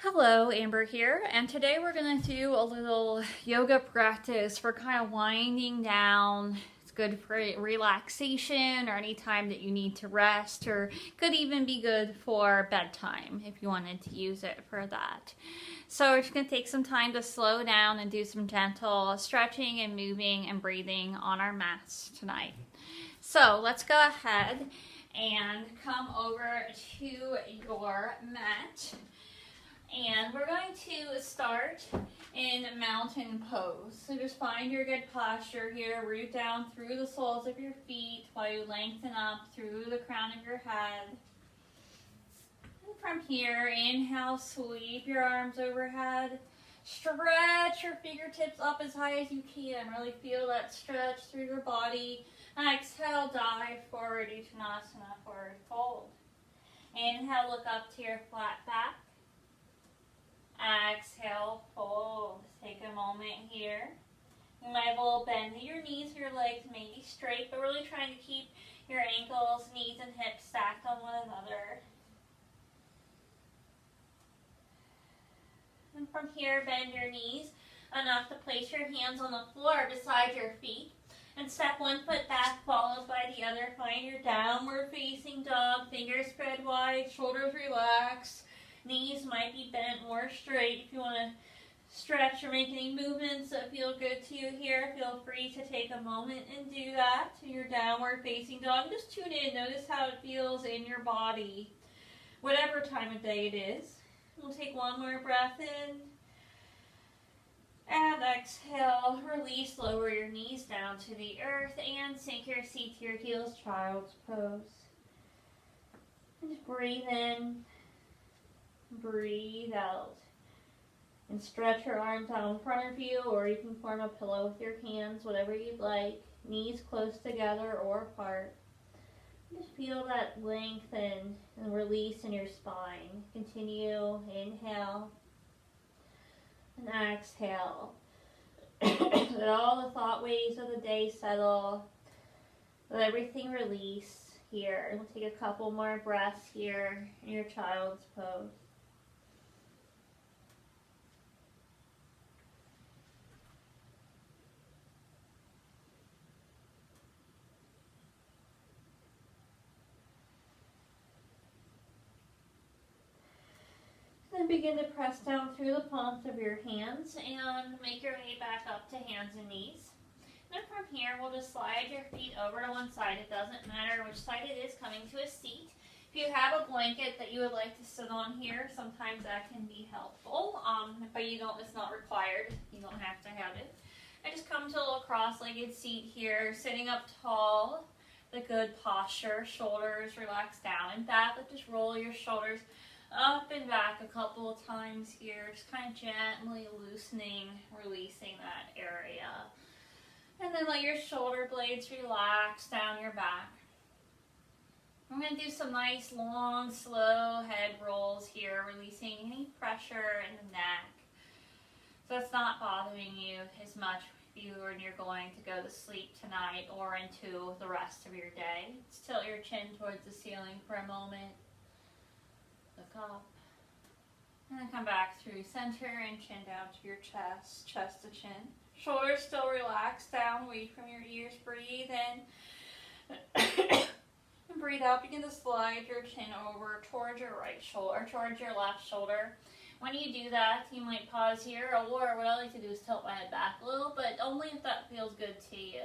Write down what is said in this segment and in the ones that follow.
Hello, Amber here, and today we're going to do a little yoga practice for kind of winding down. It's good for relaxation or any time that you need to rest, or could even be good for bedtime if you wanted to use it for that. So we're just going to take some time to slow down and do some gentle stretching and moving and breathing on our mats tonight. So let's go ahead and come over to your mat. And we're going to start in mountain pose. So just find your good posture here. Root down through the soles of your feet while you lengthen up through the crown of your head. And from here, inhale, sweep your arms overhead. Stretch your fingertips up as high as you can. Really feel that stretch through your body. And exhale, dive forward, Uttanasana, forward fold. Inhale, look up to your flat back. Exhale, fold. Take a moment here. You might have a little bend in your knees, your legs may be straight, but really trying to keep your ankles, knees, and hips stacked on one another. And from here, bend your knees enough to place your hands on the floor beside your feet. And step one foot back, followed by the other. Find your downward facing dog. Fingers spread wide, shoulders relaxed. Knees might be bent more straight. If you want to stretch or make any movements that feel good to you here, feel free to take a moment and do that to your downward facing dog. Just tune in. Notice how it feels in your body, whatever time of day it is. We'll take one more breath in. And exhale, release, lower your knees down to the earth and sink your seat to your heels, child's pose. And just breathe in. Breathe out and stretch your arms out in front of you, or you can form a pillow with your hands, whatever you'd like. Knees close together or apart. Just feel that lengthen and release in your spine. Continue, inhale and exhale. Let all the thought waves of the day settle. Let everything release here. We'll take a couple more breaths here in your child's pose. Then begin to press down through the palms of your hands and make your way back up to hands and knees. And from here, we'll just slide your feet over to one side. It doesn't matter which side it is, coming to a seat. If you have a blanket that you would like to sit on here, sometimes that can be helpful, but it's not required. You don't have to have it. And just come to a little cross-legged seat here, sitting up tall, the good posture, shoulders relaxed down and back. But just roll your shoulders up and back a couple of times here, just kind of gently loosening, releasing that area. And then let your shoulder blades relax down your back. I'm going to do some nice, long, slow head rolls here, releasing any pressure in the neck. So it's not bothering you as much when you're going to go to sleep tonight or into the rest of your day. Just tilt your chin towards the ceiling for a moment. Look up. And then come back through center and chin down to your chest, chest to chin. Shoulders still relaxed down, away from your ears. Breathe in. And breathe out. Begin to slide your chin over towards your right shoulder, towards your left shoulder. When you do that, you might pause here, or what I like to do is tilt my head back a little, but only if that feels good to you.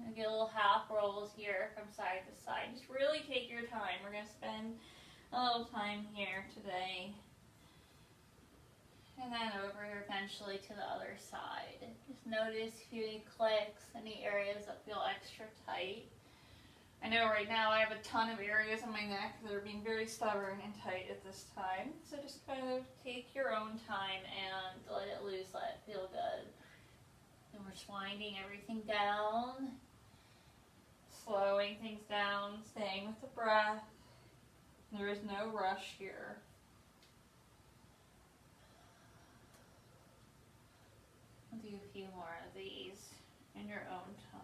And get a little half rolls here from side to side. Just really take your time. We're going to spend a little time here today. And then over eventually to the other side. Just notice if you any clicks, any areas that feel extra tight. I know right now I have a ton of areas on my neck that are being very stubborn and tight at this time. So just kind of take your own time and let it loose, let it feel good. And we're just winding everything down, slowing things down, staying with the breath. There is no rush here. I'll do a few more of these in your own time.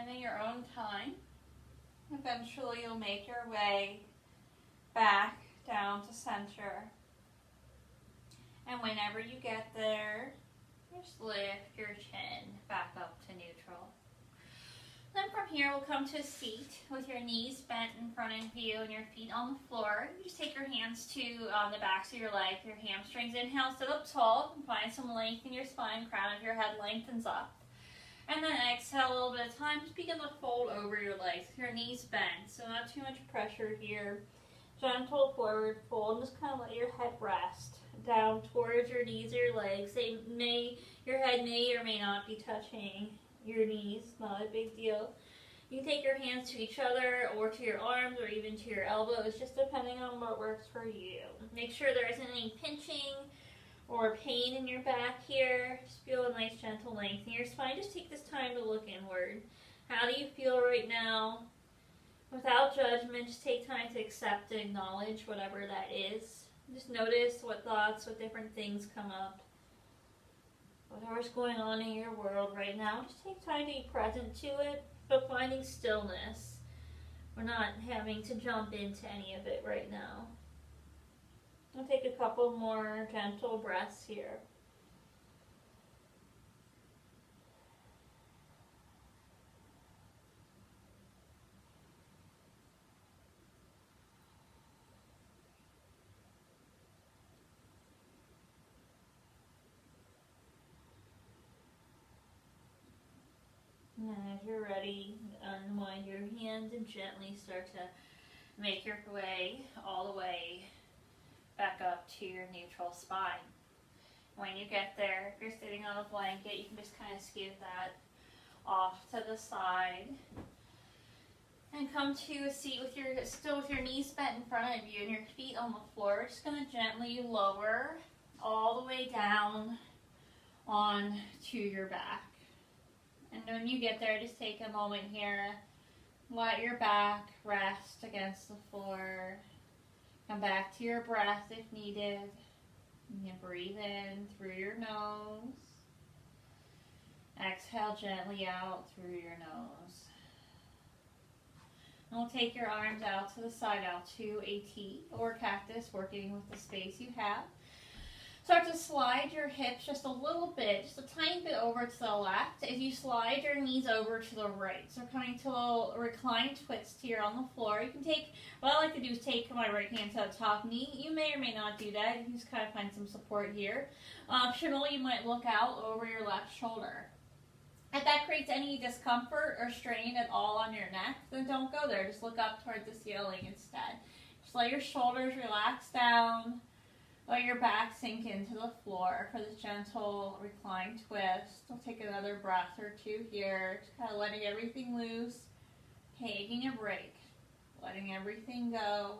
And in your own time, eventually you'll make your way back down to center. And whenever you get there, just lift your chin back up to neutral. Then from here, we'll come to a seat with your knees bent in front of you and your feet on the floor. You just take your hands to the backs of your legs, your hamstrings. Inhale, sit up tall. Find some length in your spine. Crown of your head lengthens up. And then exhale a little bit of time. Just begin to fold over your legs with your knees bent. So not too much pressure here. Gentle forward fold. Just kind of let your head rest down towards your knees or your legs. Your head may or may not be touching your knees, not a big deal. You can take your hands to each other or to your arms or even to your elbows, just depending on what works for you. Make sure there isn't any pinching or pain in your back here. Just feel a nice gentle length in your spine. Just take this time to look inward. How do you feel right now? Without judgment, just take time to accept and acknowledge whatever that is. Just notice what thoughts, what different things come up. Whatever's going on in your world right now, just take time to be present to it, but finding stillness. We're not having to jump into any of it right now. I'll take a couple more gentle breaths here. And as you're ready, unwind your hands and gently start to make your way all the way back up to your neutral spine. When you get there, if you're sitting on a blanket, you can just kind of scoot that off to the side. And come to a seat still with your knees bent in front of you and your feet on the floor. We're just going to gently lower all the way down onto your back. And when you get there, just take a moment here. Let your back rest against the floor. Come back to your breath if needed. You can breathe in through your nose. Exhale gently out through your nose. And we'll take your arms out to the side, out to a T or cactus, working with the space you have. Start to slide your hips just a little bit, just a tiny bit over to the left. If you slide your knees over to the right, so coming to a reclined twist here on the floor. You can take, what I like to do is take my right hand to the top knee. You may or may not do that. You can just kind of find some support here. Optional, you might look out over your left shoulder. If that creates any discomfort or strain at all on your neck, then don't go there. Just look up towards the ceiling instead. Just let your shoulders relax down. Let your back sink into the floor for this gentle reclined twist. We'll take another breath or two here. Just kind of letting everything loose. Taking a break. Letting everything go.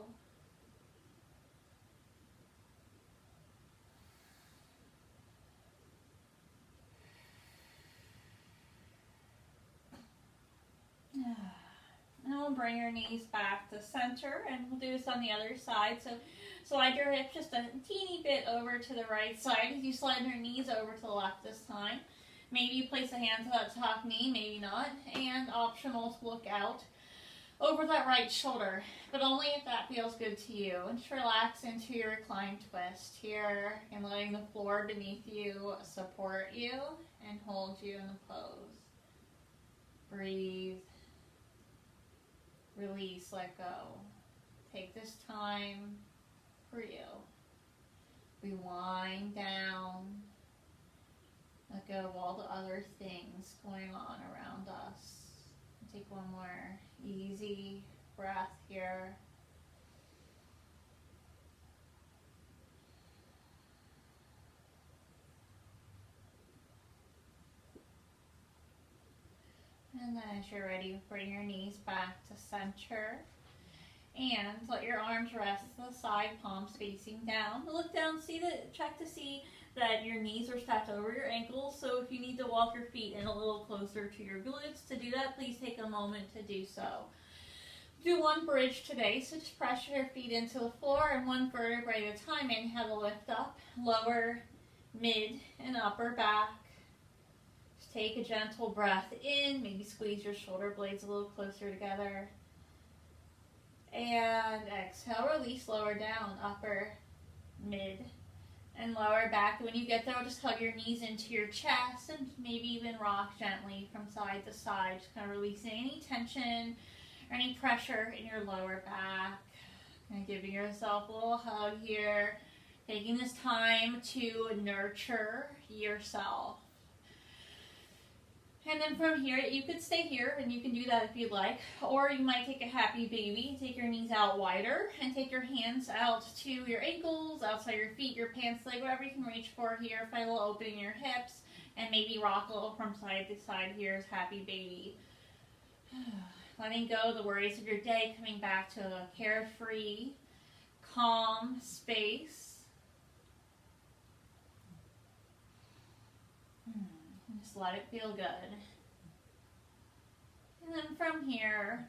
And we'll bring your knees back to center, and we'll do this on the other side. So slide your hips just a teeny bit over to the right side as you slide your knees over to the left this time. Maybe you place a hand to that top knee, maybe not. And optional to look out over that right shoulder, but only if that feels good to you. And just relax into your reclined twist here and letting the floor beneath you support you and hold you in the pose. Breathe. Release, let go. Take this time for you. We wind down. Let go of all the other things going on around us. Take one more easy breath here. And then as you're ready, bring your knees back to center. And let your arms rest to the side, palms facing down. Look down, check to see that your knees are stacked over your ankles. So if you need to walk your feet in a little closer to your glutes to do that, please take a moment to do so. Do one bridge today, so just press your feet into the floor and one vertebrae at a time. Inhale to lift up, lower, mid, and upper back. Just Just take a gentle breath in, maybe squeeze your shoulder blades a little closer together. And exhale, release, lower down, upper, mid, and lower back. When you get there, just hug your knees into your chest and maybe even rock gently from side to side, just kind of releasing any tension or any pressure in your lower back. Kind of giving yourself a little hug here, taking this time to nurture yourself. And then from here, you could stay here, and you can do that if you'd like. Or you might take a happy baby, take your knees out wider, and take your hands out to your ankles, outside your feet, your pants leg, whatever you can reach for here. Find a little opening in your hips, and maybe rock a little from side to side here as happy baby. Letting go of the worries of your day, coming back to a carefree, calm space. Just let it feel good. And then from here,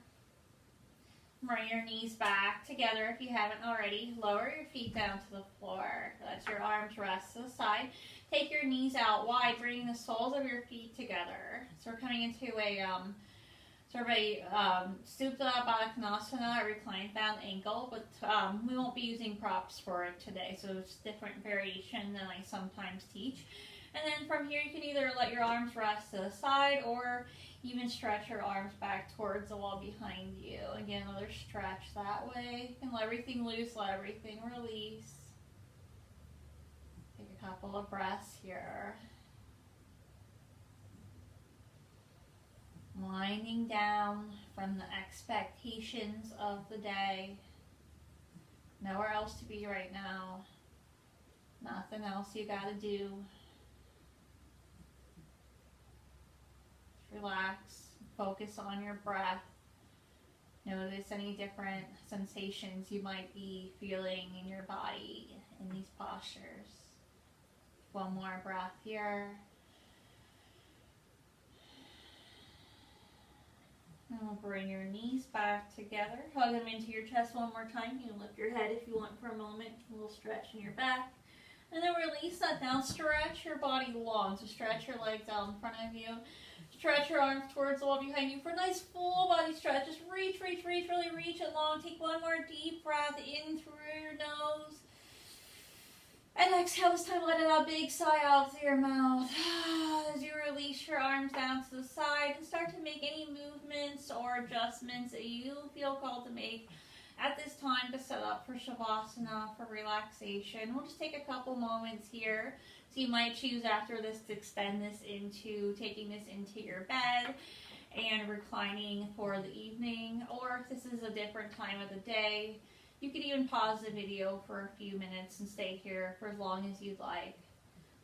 bring your knees back together if you haven't already. Lower your feet down to the floor. Let your arms rest to the side. Take your knees out wide, bringing the soles of your feet together. So we're coming into a Supta Baddha Konasana, a reclined bound ankle, but we won't be using props for it today, so it's a different variation than I sometimes teach. And then from here, you can either let your arms rest to the side or even stretch your arms back towards the wall behind you. Again, another stretch that way. You can let everything loose, let everything release. Take a couple of breaths here. Winding down from the expectations of the day. Nowhere else to be right now. Nothing else you gotta do. Relax, focus on your breath. Notice any different sensations you might be feeling in your body in these postures. One more breath here. And we'll bring your knees back together. Hug them into your chest one more time. You can lift your head if you want for a moment. A little stretch in your back. And then release that down. Stretch your body long. So stretch your legs out in front of you. Stretch your arms towards the wall behind you for a nice full body stretch. Just reach, really reach it long. Take one more deep breath in through your nose. And exhale, this time let it out, big sigh out through your mouth. As you release your arms down to the side and start to make any movements or adjustments that you feel called to make at this time to set up for Shavasana, for relaxation. We'll just take a couple moments here. So you might choose after this to extend this into taking this into your bed and reclining for the evening. Or if this is a different time of the day, you could even pause the video for a few minutes and stay here for as long as you'd like.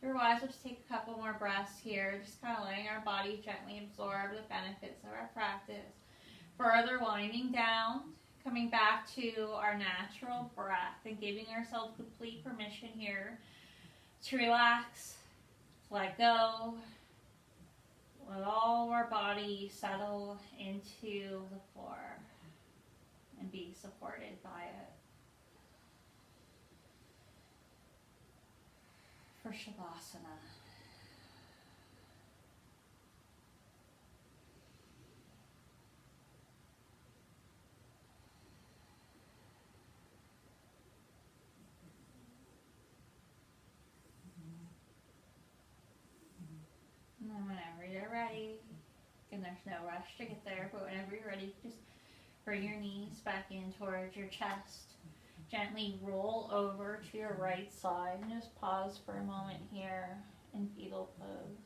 Otherwise, we'll just take a couple more breaths here, just kind of letting our body gently absorb the benefits of our practice. Further winding down, coming back to our natural breath and giving ourselves complete permission here to relax, let go, let all of our body settle into the floor and be supported by it. For Shavasana. And then whenever you're ready, and there's no rush to get there, but whenever you're ready, just bring your knees back in towards your chest. Gently roll over to your right side and just pause for a moment here in fetal pose.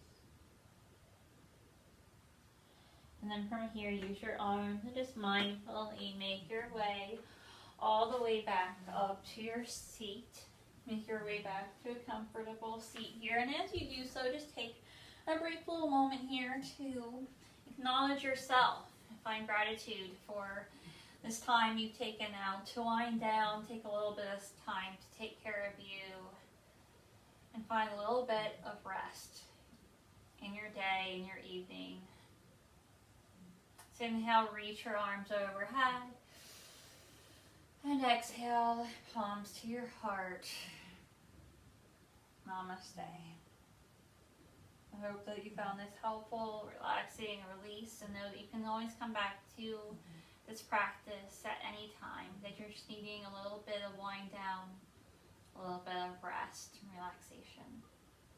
And then from here, use your arms and just mindfully make your way all the way back up to your seat. Make your way back to a comfortable seat here. And as you do so, just take a brief little moment here to acknowledge yourself and find gratitude for this time you've taken out to wind down, take a little bit of time to take care of you, and find a little bit of rest in your day, in your evening. So inhale, reach your arms overhead, and exhale, palms to your heart. Namaste. I hope that you found this helpful, relaxing, and release, and know that you can always come back to this practice at any time, that you're just needing a little bit of wind down, a little bit of rest and relaxation.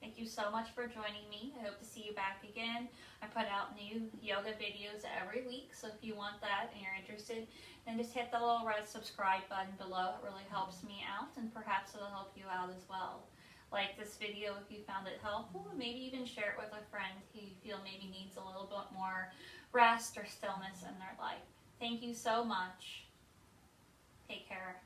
Thank you so much for joining me. I hope to see you back again. I put out new yoga videos every week, so if you want that and you're interested, then just hit the little red subscribe button below. It really helps me out, and perhaps it'll help you out as well. Like this video if you found it helpful, and maybe even share it with a friend who you feel maybe needs a little bit more rest or stillness in their life. Thank you so much. Take care.